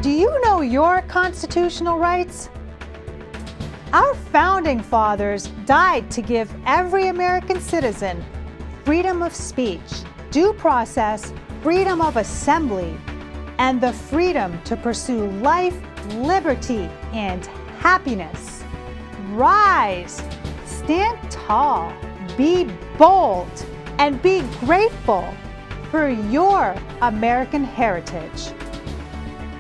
Do you know your constitutional rights? Our founding fathers died to give every American citizen freedom of speech, due process, freedom of assembly, and the freedom to pursue life, liberty, and happiness. Rise, stand tall, be bold, and be grateful for your American heritage.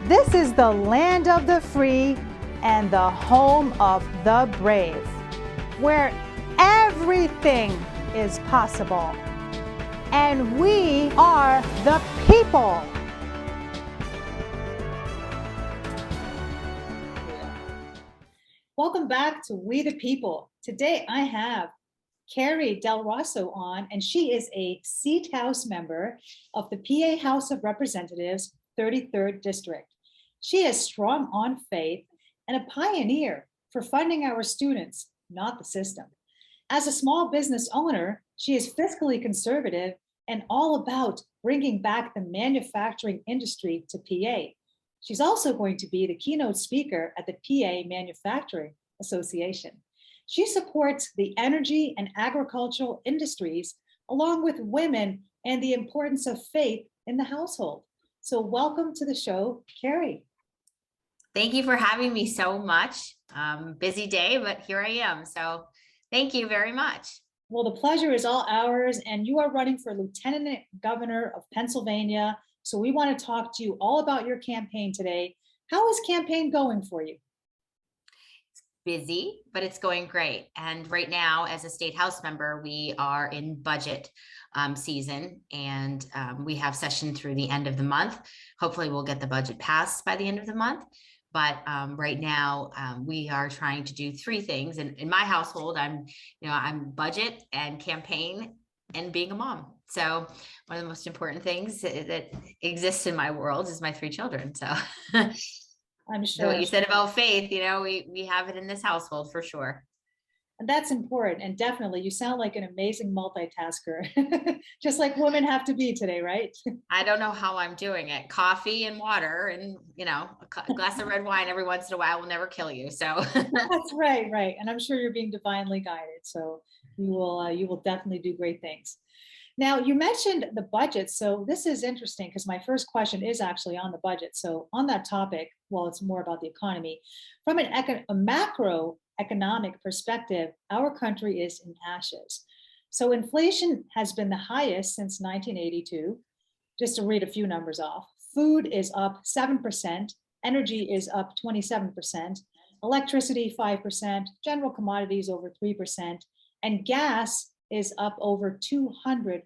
This is the land of the free and the home of the brave, where everything is possible. And we are the people. Welcome back to We the People. Today I have Carrie DelRosso on, and she is a seat House member of the PA House of Representatives, 33rd District. She is strong on faith and a pioneer for funding our students, not the system. As a small business owner, she is fiscally conservative and all about bringing back the manufacturing industry to PA. She's also going to be the keynote speaker at the PA Manufacturing Association. She supports the energy and agricultural industries along with women and the importance of faith in the household. So welcome to the show, Carrie. Thank you for having me so much. Busy day, but here I am. So thank you very much. Well, the pleasure is all ours, and you are running for Lieutenant Governor of Pennsylvania. So we want to talk to you all about your campaign today. How is campaign going for you? It's busy, but it's going great. And right now, as a state House member, we are in budget season, and we have session through the end of the month. Hopefully we'll get the budget passed by the end of the month. But right now we are trying to do three things. And in my household, I'm budget and campaign and being a mom. So one of the most important things that exists in my world is my three children. So I'm sure. So what you said about faith, we have it in this household for sure. And that's important. And definitely, you sound like an amazing multitasker, just like women have to be today, right? I don't know how I'm doing it. Coffee and water and, a glass of red wine every once in a while will never kill you. So that's right. Right. And I'm sure you're being divinely guided. So you will definitely do great things. Now, you mentioned the budget. So this is interesting because my first question is actually on the budget. So on that topic, well, it's more about the economy. From a macroeconomic perspective, our country is in ashes. So inflation has been the highest since 1982. Just to read a few numbers off, food is up 7%, energy is up 27%, electricity 5%, general commodities over 3%, and gas is up over 200%.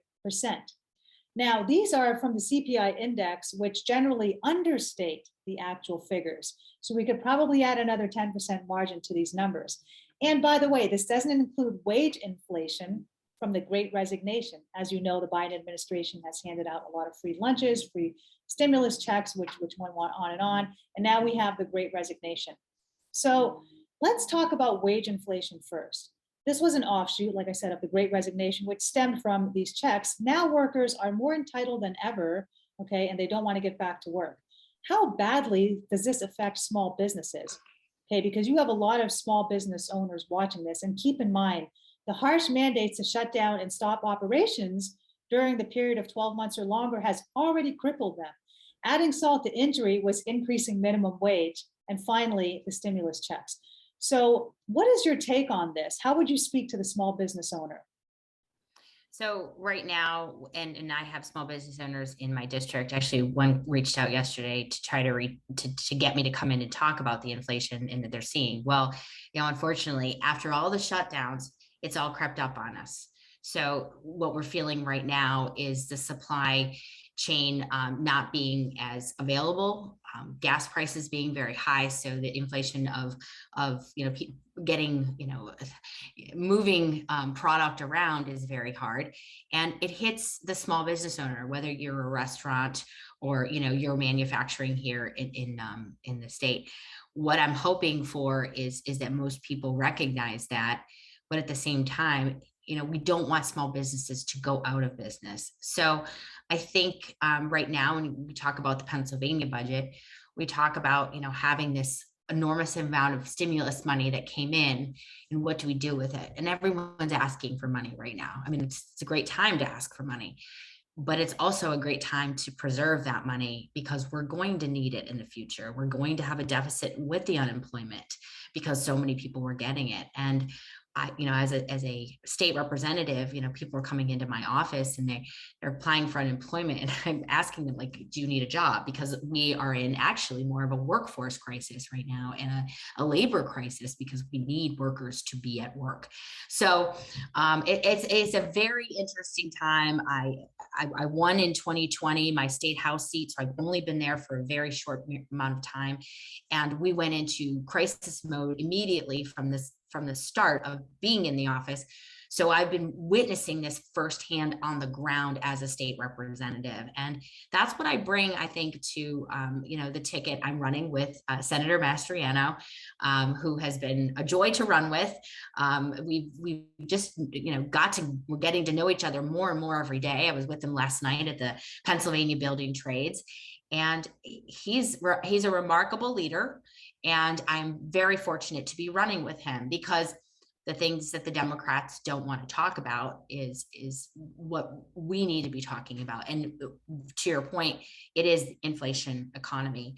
Now, these are from the CPI index, which generally understate the actual figures. So we could probably add another 10% margin to these numbers. And by the way, this doesn't include wage inflation from the Great Resignation. As you know, the Biden administration has handed out a lot of free lunches, free stimulus checks, which went on and on. And now we have the Great Resignation. So let's talk about wage inflation first. This was an offshoot, like I said, of the Great Resignation, which stemmed from these checks. Now workers are more entitled than ever, okay, and they don't want to get back to work. How badly does this affect small businesses? Okay, because you have a lot of small business owners watching this, and keep in mind, the harsh mandates to shut down and stop operations during the period of 12 months or longer has already crippled them. Adding salt to injury was increasing minimum wage, and finally, the stimulus checks. So what is your take on this? How would you speak to the small business owner? So right now, and I have small business owners in my district. Actually, one reached out yesterday to try to get me to come in and talk about the inflation and that they're seeing. Well, unfortunately, after all the shutdowns, it's all crept up on us. So what we're feeling right now is the supply chain not being as available, gas prices being very high. So the inflation of getting, moving product around is very hard, and it hits the small business owner, whether you're a restaurant or, you're manufacturing here in the state. What I'm hoping for is that most people recognize that, but at the same time, we don't want small businesses to go out of business. So I think right now, when we talk about the Pennsylvania budget, we talk about, having this enormous amount of stimulus money that came in, and what do we do with it? And everyone's asking for money right now. I mean, it's a great time to ask for money, but it's also a great time to preserve that money, because we're going to need it in the future. We're going to have a deficit with the unemployment because so many people were getting it. And I, as a state representative, people are coming into my office and they're applying for unemployment, and I'm asking them, like, do you need a job? Because we are in actually more of a workforce crisis right now, and a labor crisis, because we need workers to be at work. So it's a very interesting time. I won in 2020 my state house seat, so I've only been there for a very short amount of time, and we went into crisis mode immediately from the start of being in the office. So I've been witnessing this firsthand on the ground as a state representative. And that's what I bring, I think, to, the ticket I'm running with Senator Mastriano, who has been a joy to run with. We've just, we're getting to know each other more and more every day. I was with him last night at the Pennsylvania Building Trades, and he's a remarkable leader. And I'm very fortunate to be running with him, because the things that the Democrats don't want to talk about is what we need to be talking about. And to your point, it is inflation economy.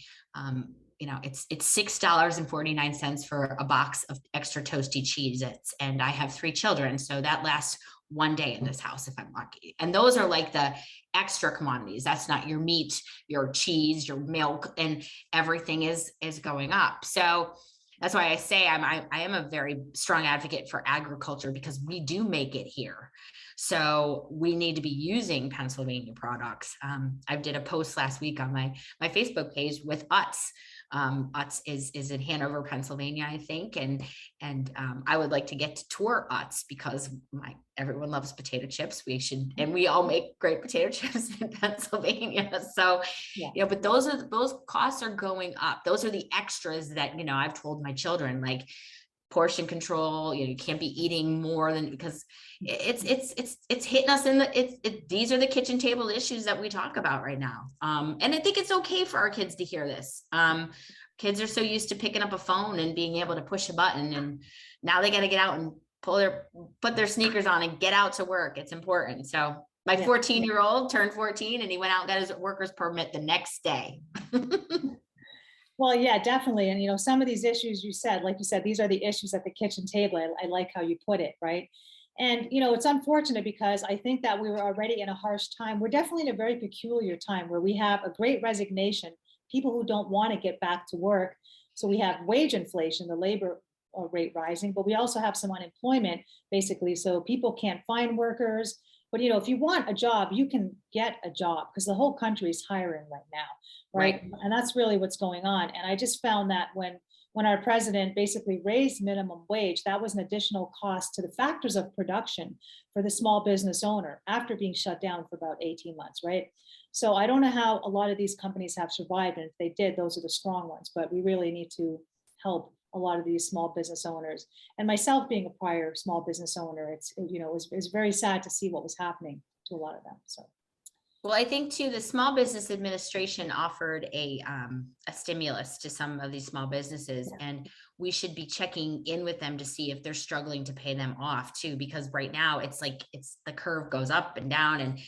It's $6.49 for a box of extra toasty Cheez-Its, and I have 3 children, so that lasts one day in this house if I'm lucky. And those are like the extra commodities. That's not your meat, your cheese, your milk, and everything is going up. So that's why I say I am a very strong advocate for agriculture, because we do make it here. So we need to be using Pennsylvania products. I did a post last week on my Facebook page with Utz. Utz is in Hanover, Pennsylvania, I think, and I would like to get to tour Utz, because everyone loves potato chips. And we all make great potato chips in Pennsylvania. So, Yeah. but those costs are going up. Those are the extras that I've told my children, like portion control. You can't be eating more than, because it's hitting us in these are the kitchen table issues that we talk about right now. And I think it's okay for our kids to hear this. Kids are so used to picking up a phone and being able to push a button, and now they got to get out and put their sneakers on and get out to work. It's important. So my 14-year-old turned 14, and he went out and got his worker's permit the next day. Well, yeah, definitely. And, some of these issues you said, like you said, these are the issues at the kitchen table. I like how you put it, right? And, it's unfortunate, because I think that we were already in a harsh time. We're definitely in a very peculiar time where we have a great resignation, people who don't want to get back to work. So we have wage inflation, the labor rate rising, but we also have some unemployment, basically. So people can't find workers. But, if you want a job, you can get a job, because the whole country is hiring right now. Right. And that's really what's going on. And I just found that when our president basically raised minimum wage, that was an additional cost to the factors of production for the small business owner after being shut down for about 18 months. Right. So I don't know how a lot of these companies have survived. And if they did, those are the strong ones. But we really need to help a lot of these small business owners. And myself being a prior small business owner, it was very sad to see what was happening to a lot of them. So. Well, I think too, the Small Business Administration offered a stimulus to some of these small businesses, and we should be checking in with them to see if they're struggling to pay them off too, because right now it's the curve goes up and down. And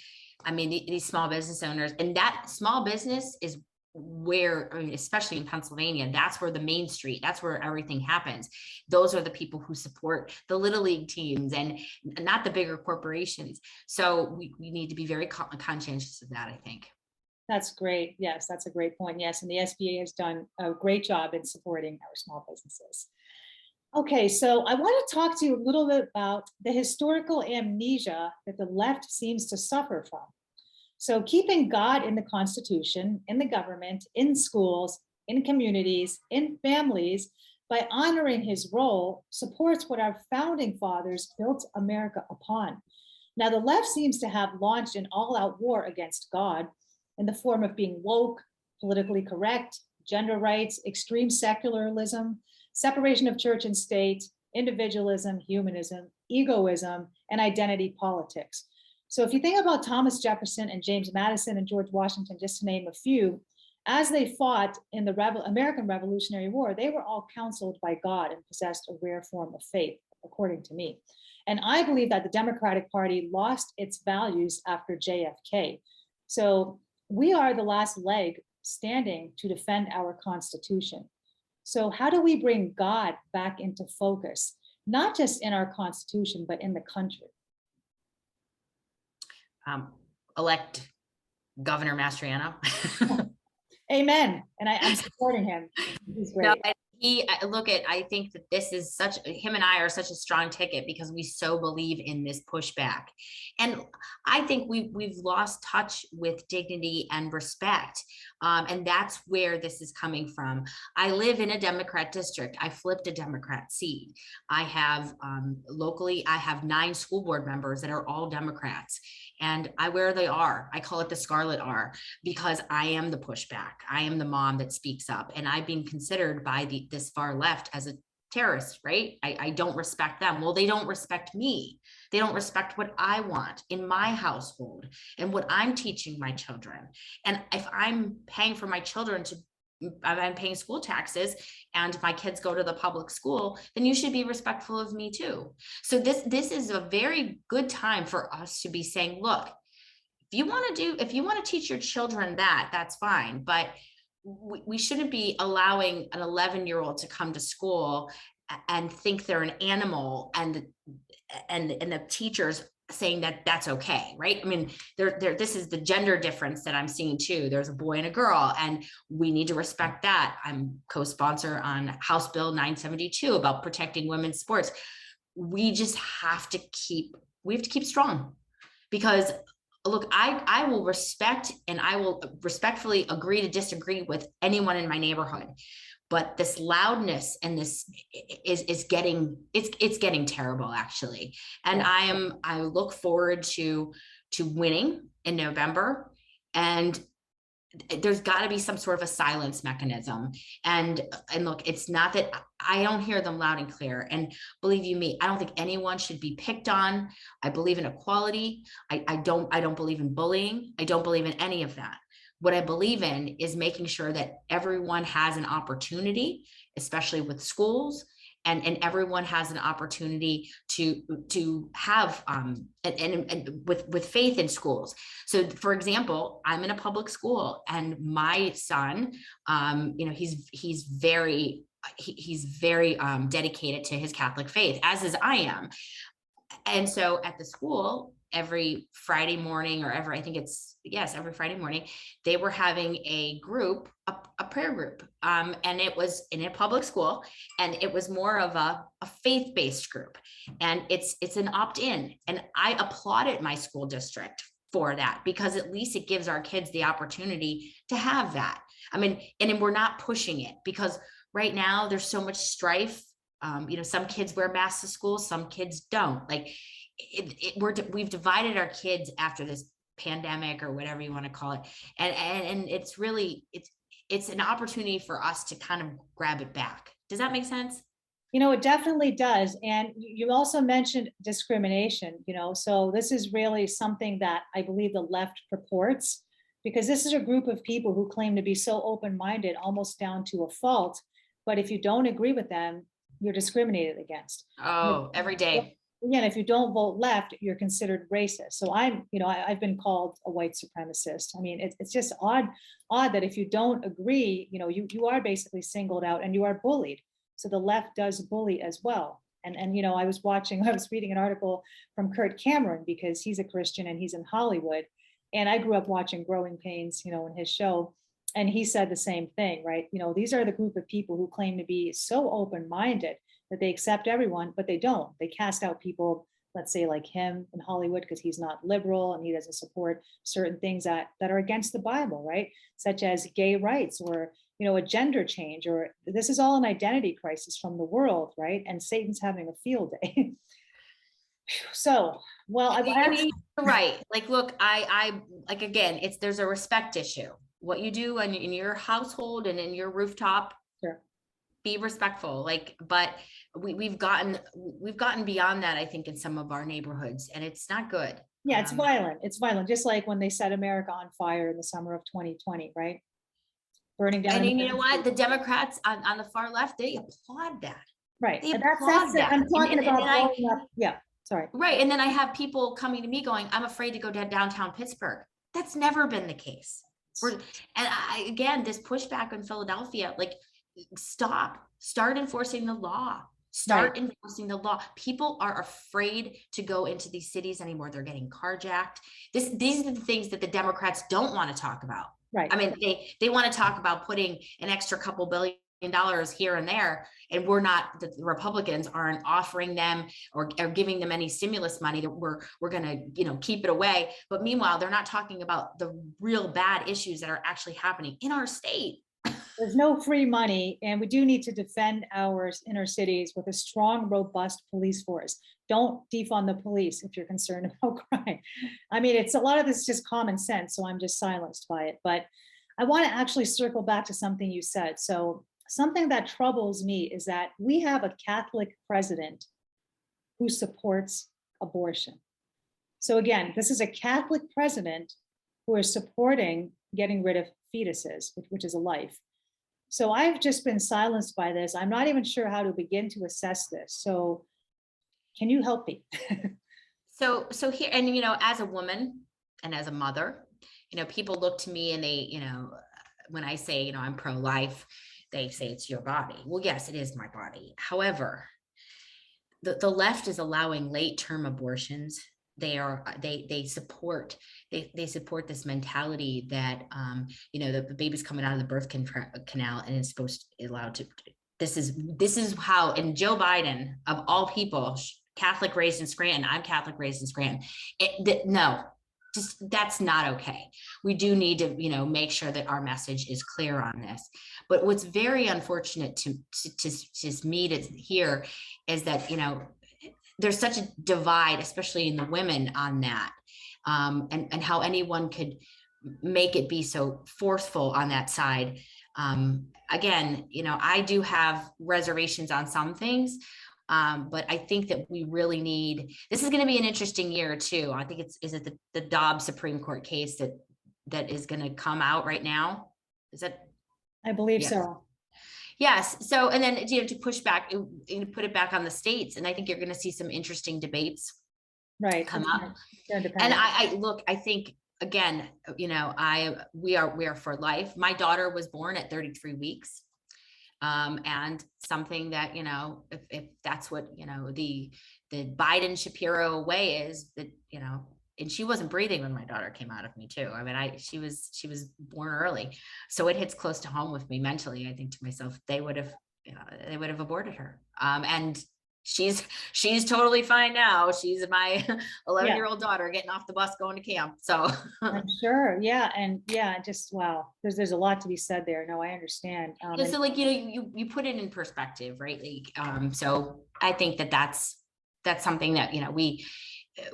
I mean, these small business owners, and that small business is where, especially in Pennsylvania, that's where the main street, that's where everything happens. Those are the people who support the little league teams and not the bigger corporations. So we need to be very conscientious of that, I think. That's great. Yes, that's a great point. Yes, and the SBA has done a great job in supporting our small businesses. Okay, so I want to talk to you a little bit about the historical amnesia that the left seems to suffer from. So keeping God in the Constitution, in the government, in schools, in communities, in families, by honoring his role, supports what our founding fathers built America upon. Now, the left seems to have launched an all-out war against God in the form of being woke, politically correct, gender rights, extreme secularism, separation of church and state, individualism, humanism, egoism, and identity politics. So if you think about Thomas Jefferson and James Madison and George Washington, just to name a few, as they fought in the American Revolutionary War, they were all counseled by God and possessed a rare form of faith, according to me. And I believe that the Democratic Party lost its values after JFK. So we are the last leg standing to defend our Constitution. So, how do we bring God back into focus, not just in our Constitution, but in the country? Elect Governor Mastriano. Amen. And I'm supporting him. He's great. No, I think that this is him and I are such a strong ticket because we so believe in this pushback. And I think we've lost touch with dignity and respect. And that's where this is coming from. I live in a Democrat district. I flipped a Democrat seat. I have locally, I have 9 school board members that are all Democrats. And I wear the R. I call it the Scarlet R because I am the pushback. I am the mom that speaks up, and I've been considered by this far left as a terrorist, right? I don't respect them. Well, they don't respect me. They don't respect what I want in my household and what I'm teaching my children. And if I'm paying for my children I'm paying school taxes and my kids go to the public school, then you should be respectful of me too. So this is a very good time for us to be saying, look, if you want to teach your children that's fine. But we shouldn't be allowing an 11-year-old to come to school and think they're an animal and the teachers saying that's okay, right? I mean, this is the gender difference that I'm seeing too. There's a boy and a girl, and we need to respect that. I'm co-sponsor on House Bill 972 about protecting women's sports. We just have to keep strong, because look, I will respect and I will respectfully agree to disagree with anyone in my neighborhood. But this loudness and this is getting terrible, actually. And I look forward to winning in November, and there's got to be some sort of a silence mechanism. And look, it's not that I don't hear them loud and clear. And believe you me, I don't think anyone should be picked on. I believe in equality. I don't believe in bullying. I don't believe in any of that. What I believe in is making sure that everyone has an opportunity, especially with schools, and everyone has an opportunity to have and with faith in schools. So, for example, I'm in a public school, and my son, he's very dedicated to his Catholic faith, as is I am. And so at the school, every Friday morning, or every Friday morning, they were having a group, a prayer group. And it was in a public school, and it was more of a faith-based group. And it's an opt-in. And I applauded my school district for that, because at least it gives our kids the opportunity to have that. I mean, and we're not pushing it, because right now there's so much strife. Some kids wear masks to school, some kids don't. Like, we've divided our kids after this pandemic, or whatever you want to call it, and it's really it's an opportunity for us to kind of grab it back. Does that make sense? It definitely does. And you also mentioned discrimination, so this is really something that I believe the left purports, because this is a group of people who claim to be so open-minded, almost down to a fault. But if you don't agree with them, you're discriminated against. Oh, every day. Again, if you don't vote left, you're considered racist. So I've been called a white supremacist. I mean, it's just odd that if you don't agree, you are basically singled out and you are bullied. So the left does bully as well. And I was reading an article from Kurt Cameron, because he's a Christian and he's in Hollywood. And I grew up watching Growing Pains, in his show. And he said the same thing, right? These are the group of people who claim to be so open-minded that they accept everyone, but they don't. They cast out people, let's say like him in Hollywood, because he's not liberal and he doesn't support certain things that are against the Bible, right? Such as gay rights, or, a gender change, or this is all an identity crisis from the world, right? And Satan's having a field day. So, well, you're right. Like, look, I like, again, there's a respect issue. What you do in your household and in your rooftop, sure, be respectful. Like, but we've gotten beyond that, I think, in some of our neighborhoods, and it's not good. Yeah, it's violent. It's violent. Just like when they set America on fire in the summer of 2020, right? burning down. And then you know what? The emergency. Democrats on the far left, they applaud that. Right. They And applaud that. I'm talking And about then I, blowing up. Yeah. Sorry. right. And then I have people coming to me going, I'm afraid to go to downtown Pittsburgh. That's never been the case. Again, this pushback in Philadelphia, like, start enforcing the law. Start Right. enforcing the law. People are afraid to go into these cities anymore. They're getting carjacked. These are the things that the Democrats don't want to talk about. Right. I mean, they want to talk about putting an extra couple $billion here and there, and the Republicans aren't offering them or giving them any stimulus money that we're going to, keep it away. But meanwhile, they're not talking about the real bad issues that are actually happening in our state. There's no free money, and we do need to defend our inner cities with a strong, robust police force. Don't defund the police if you're concerned about crime. I mean, it's a lot of this is just common sense, so I'm just silenced by it. But I want to actually circle back to something you said. So something that troubles me is that we have a Catholic president who supports abortion. So again, this is a Catholic president who is supporting getting rid of fetuses, which is a life. So I've just been silenced by this. I'm not even sure how to begin to assess this. So can you help me? So here, and as a woman and as a mother, people look to me and they, when I say, I'm pro-life, they say it's your body. Well, yes, it is my body. However, the left is allowing late-term abortions. They support this mentality that the baby's coming out of the birth canal and is allowed to. This is how, and Joe Biden of all people, Catholic raised in Scranton. I'm Catholic raised in Scranton. No, just that's not okay. We do need to make sure that our message is clear on this. But what's very unfortunate to me to hear is that there's such a divide, especially in the women, on that, and how anyone could make it be so forceful on that side. Again, I do have reservations on some things, but I think that we really need. This is going to be an interesting year too. I think is it the Dobbs Supreme Court case that is going to come out right now? Is that? I believe Yes. so. Yes. So, and then, to push back, put it back on the states. And I think you're going to see some interesting debates come up. And I think, again, we are for life. My daughter was born at 33 weeks. And something that, if that's what, the Biden Shapiro way is, that, and she wasn't breathing when my daughter came out of me too. I mean, she was born early. So it hits close to home with me mentally. I think to myself, they would have aborted her. And she's totally fine now. She's my 11-year-old daughter getting off the bus, going to camp. So I'm sure. Yeah. And yeah, just, wow. There's a lot to be said there. No, I understand. So like, you put it in perspective, right? Like, so I think that's something that,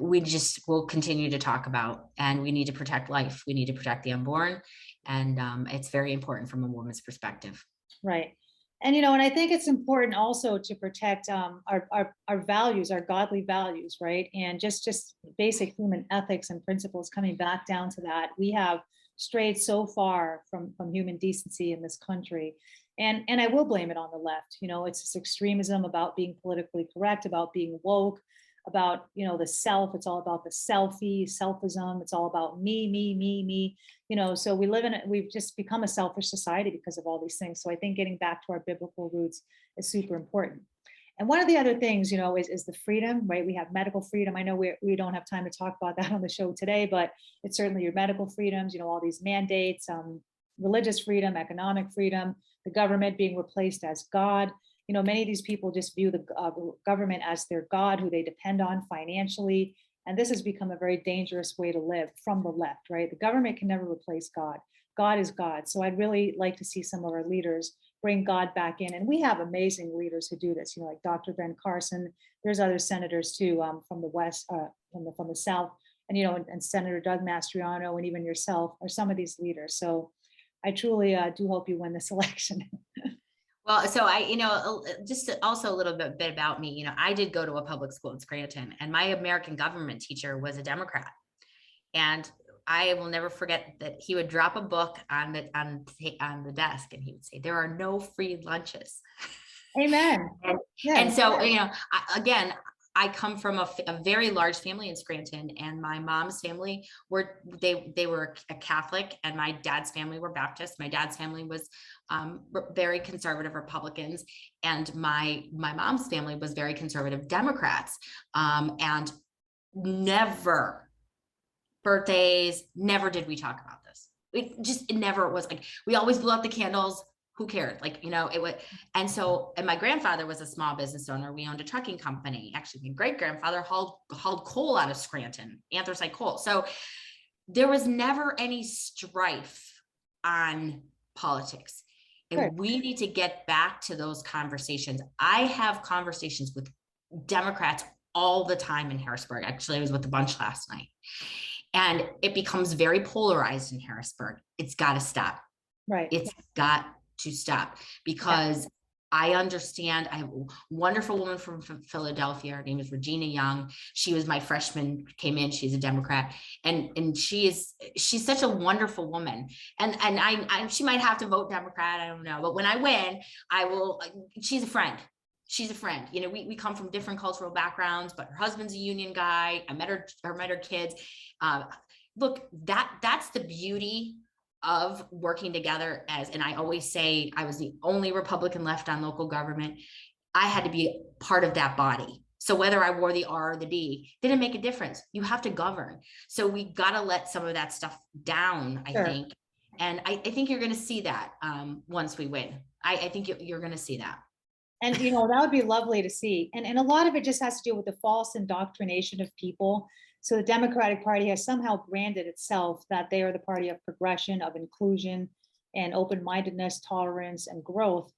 we just will continue to talk about, and we need to protect life. We need to protect the unborn. And it's very important from a woman's perspective. Right. And, and I think it's important also to protect our values, our godly values, right? And just basic human ethics and principles. Coming back down to that, we have strayed so far from human decency in this country. And I will blame it on the left. It's this extremism about being politically correct, about being woke, about the self. It's all about the selfie, selfism. It's all about me. So we've just become a selfish society because of all these things. So I think getting back to our biblical roots is super important. And one of the other things, is the freedom, right? We have medical freedom. I know we don't have time to talk about that on the show today, but it's certainly your medical freedoms, all these mandates, religious freedom, economic freedom, the government being replaced as God. Many of these people just view the government as their God, who they depend on financially. And this has become a very dangerous way to live from the left, right? The government can never replace God. God is God. So I'd really like to see some of our leaders bring God back in. And we have amazing leaders who do this, like Dr. Ben Carson. There's other senators too, from the West, from the South, and, and Senator Doug Mastriano, and even yourself are some of these leaders. So I truly do hope you win this election. Well, so just also a little bit about me, I did go to a public school in Scranton, and my American government teacher was a Democrat. And I will never forget that he would drop a book on the desk, and he would say, "There are no free lunches." Amen. And, Yes. so, again, I come from a very large family in Scranton, and my mom's family they were a Catholic, and my dad's family were Baptist. My dad's family was very conservative Republicans, and my mom's family was very conservative Democrats. And never birthdays, never did we talk about this. It never was like, we always blew out the candles. Who cared? Like, it would. And my grandfather was a small business owner. We owned a trucking company. Actually, my great grandfather hauled coal out of Scranton, anthracite coal. So there was never any strife on politics. And Good. we need to get back to those conversations. I have conversations with Democrats all the time in Harrisburg. Actually, I was with a bunch last night. And it becomes very polarized in Harrisburg. It's got to stop. Right. It's got to stop, because I understand. I have a wonderful woman from Philadelphia. Her name is Regina Young. She was my freshman, came in. She's a Democrat, and she's such a wonderful woman. And I she might have to vote Democrat. I don't know, but when I win, I will. She's a friend. She's a friend. We come from different cultural backgrounds, but her husband's a union guy. I met her kids. Look, that's the beauty of working together and I always say I was the only Republican left on local government. I had to be part of that body. So whether I wore the R or the D didn't make a difference. You have to govern. So we got to let some of that stuff down, I think. And I think you're going to see that once we win. I think you're going to see that. And, that would be lovely to see. And a lot of it just has to do with the false indoctrination of people. So the Democratic Party has somehow branded itself that they are the party of progression, of inclusion, and open-mindedness, tolerance, and growth.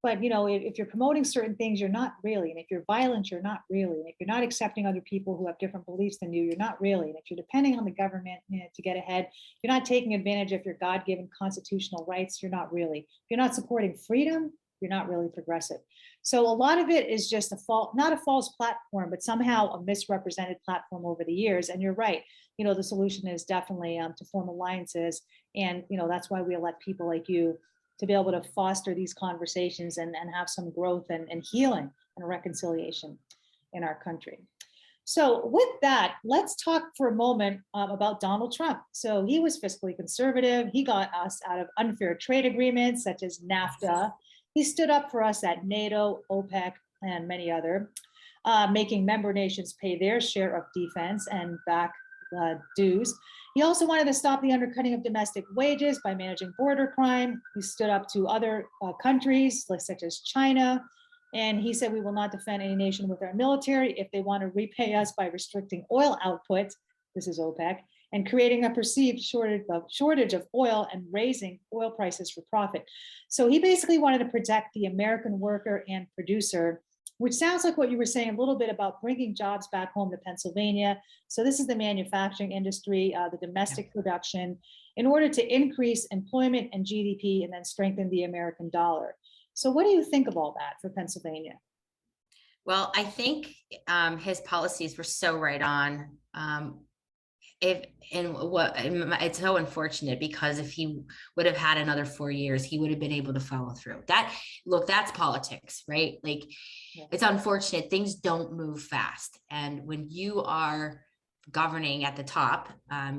But, if you're promoting certain things, you're not really. And if you're violent, you're not really. And if you're not accepting other people who have different beliefs than you, you're not really. And if you're depending on the government to get ahead, you're not taking advantage of your God-given constitutional rights, you're not really. If you're not supporting freedom, you're not really progressive. So a lot of it is just not a false platform, but somehow a misrepresented platform over the years. And you're right. The solution is definitely to form alliances. And, that's why we elect people like you to be able to foster these conversations and have some growth and healing and reconciliation in our country. So with that, let's talk for a moment about Donald Trump. So he was fiscally conservative. He got us out of unfair trade agreements such as NAFTA. He stood up for us at NATO, OPEC, and many other, making member nations pay their share of defense and back dues. He also wanted to stop the undercutting of domestic wages by managing border crime. He stood up to other countries such as China. And he said, we will not defend any nation with our military if they want to repay us by restricting oil output. This is OPEC. And creating a perceived shortage of oil and raising oil prices for profit. So he basically wanted to protect the American worker and producer, which sounds like what you were saying a little bit about bringing jobs back home to Pennsylvania. So this is the manufacturing industry, the domestic production, in order to increase employment and GDP and then strengthen the American dollar. So what do you think of all that for Pennsylvania? Well, I think his policies were so right on. It's so unfortunate, because if he would have had another 4 years, he would have been able to follow through. That's politics, right? Like, it's unfortunate. Things don't move fast. And when you are governing at the top,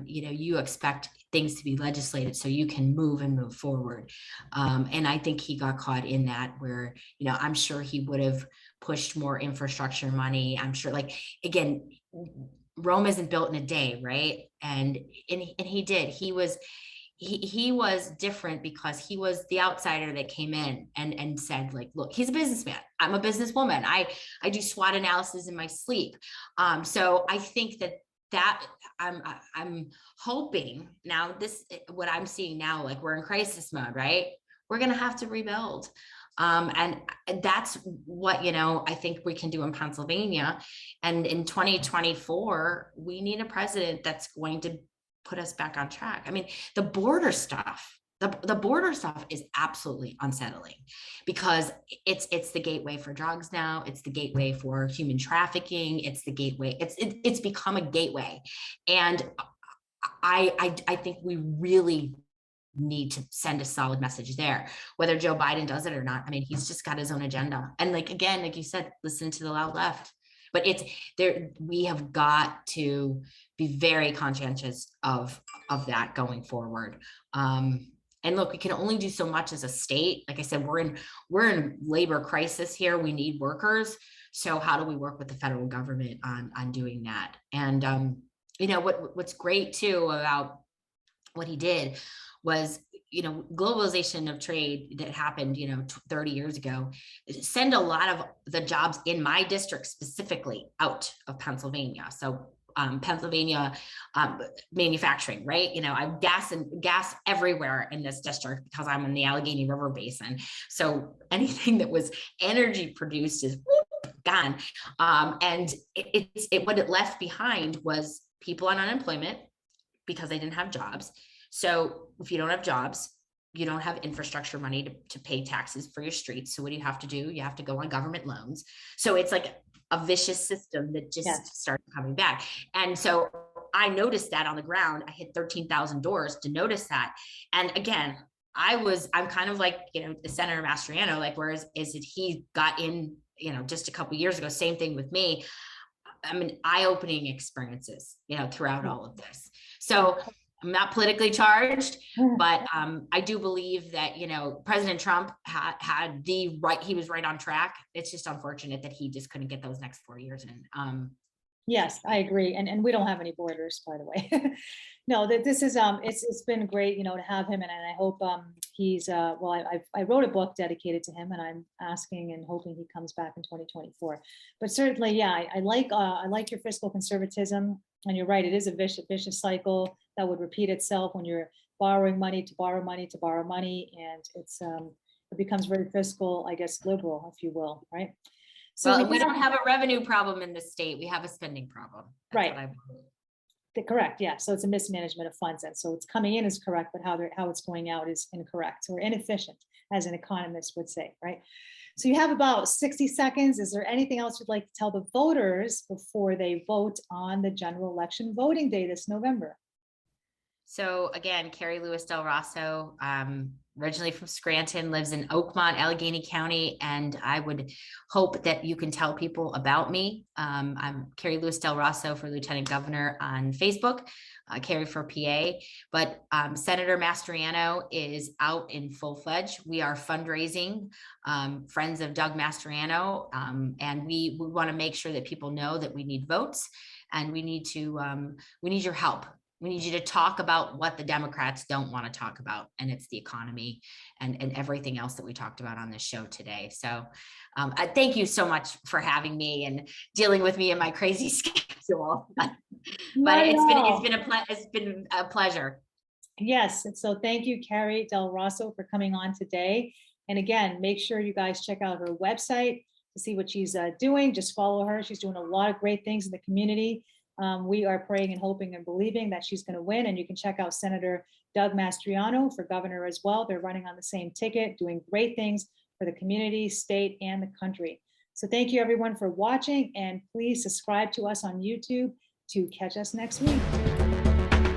you expect things to be legislated so you can move forward. And I think he got caught in that, where, I'm sure he would have pushed more infrastructure money. I'm sure, like, again, Rome isn't built in a day, right? And he did. He was different because he was the outsider that came in and said, like, look, he's a businessman. I'm a businesswoman. I do SWOT analysis in my sleep. So I think that I'm hoping now, what I'm seeing now, like, we're in crisis mode, right? We're going to have to rebuild. And that's what, I think we can do in Pennsylvania. And in 2024, we need a president that's going to put us back on track. I mean, the border stuff is absolutely unsettling, because it's the gateway for drugs now. It's the gateway for human trafficking. It's the gateway. It's become a gateway. And I think we really need to send a solid message there, whether Joe Biden does it or not. I mean, he's just got his own agenda. And like, again, like you said, listen to the loud left. But it's there, we have got to be very conscientious of that going forward. And look, we can only do so much as a state. Like I said, we're in labor crisis here. We need workers. So how do we work with the federal government on doing that? And you know, what's great too about what he did was, you know, globalization of trade that happened, you know, 30 years ago, send a lot of the jobs in my district specifically out of Pennsylvania. So Pennsylvania manufacturing, right? You know, I have gas everywhere in this district because I'm in the Allegheny River Basin. So anything that was energy produced is gone. And what it left behind was people on unemployment because they didn't have jobs. So if you don't have jobs, you don't have infrastructure money to pay taxes for your streets. So what do you have to do? You have to go on government loans. So it's like a vicious system that just started coming back. And so I noticed that on the ground. I hit 13,000 doors to notice that. And again, I'm kind of like, you know, the Senator Mastriano, like, whereas is it he got in, you know, just a couple of years ago, same thing with me. I mean, eye-opening experiences, you know, throughout all of this. So I'm not politically charged, but I do believe that, you know, President Trump had the right, he was right on track. It's just unfortunate that he just couldn't get those next 4 years in. Yes, I agree. And we don't have any borders, by the way. No, that this is it's been great, you know, to have him, and I hope he's well, I wrote a book dedicated to him, and I'm asking and hoping he comes back in 2024. But certainly, yeah, I like your fiscal conservatism, and you're right, it is a vicious cycle that would repeat itself when you're borrowing money to borrow money to borrow money, and it becomes very fiscal, I guess, liberal, if you will, right? So well, we don't have a revenue problem in this state. We have a spending problem. That's right. what I believe. Correct. Yeah. So it's a mismanagement of funds. And so it's coming in is correct, but how it's going out is incorrect or inefficient, as an economist would say, right? So you have about 60 seconds. Is there anything else you'd like to tell the voters before they vote on the general election voting day this November? So again, Carrie DelRosso, originally from Scranton, lives in Oakmont, Allegheny County, and I would hope that you can tell people about me. I'm Carrie DelRosso for Lieutenant Governor on Facebook, Carrie for PA, but Senator Mastriano is out in full-fledged. We are fundraising, Friends of Doug Mastriano, and we want to make sure that people know that we need votes, and we need your help. We need you to talk about what the Democrats don't want to talk about, and it's the economy and everything else that we talked about on this show today. So I thank you so much for having me and dealing with me in my crazy schedule. But it's been a pleasure. Yes, and so thank you, Carrie DelRosso, for coming on today. And again, make sure you guys check out her website to see what she's doing. Just follow her. She's doing a lot of great things in the community. We are praying and hoping and believing that she's going to win. And you can check out Senator Doug Mastriano for governor as well. They're running on the same ticket, doing great things for the community, state, and the country. So thank you everyone for watching, and please subscribe to us on YouTube to catch us next week.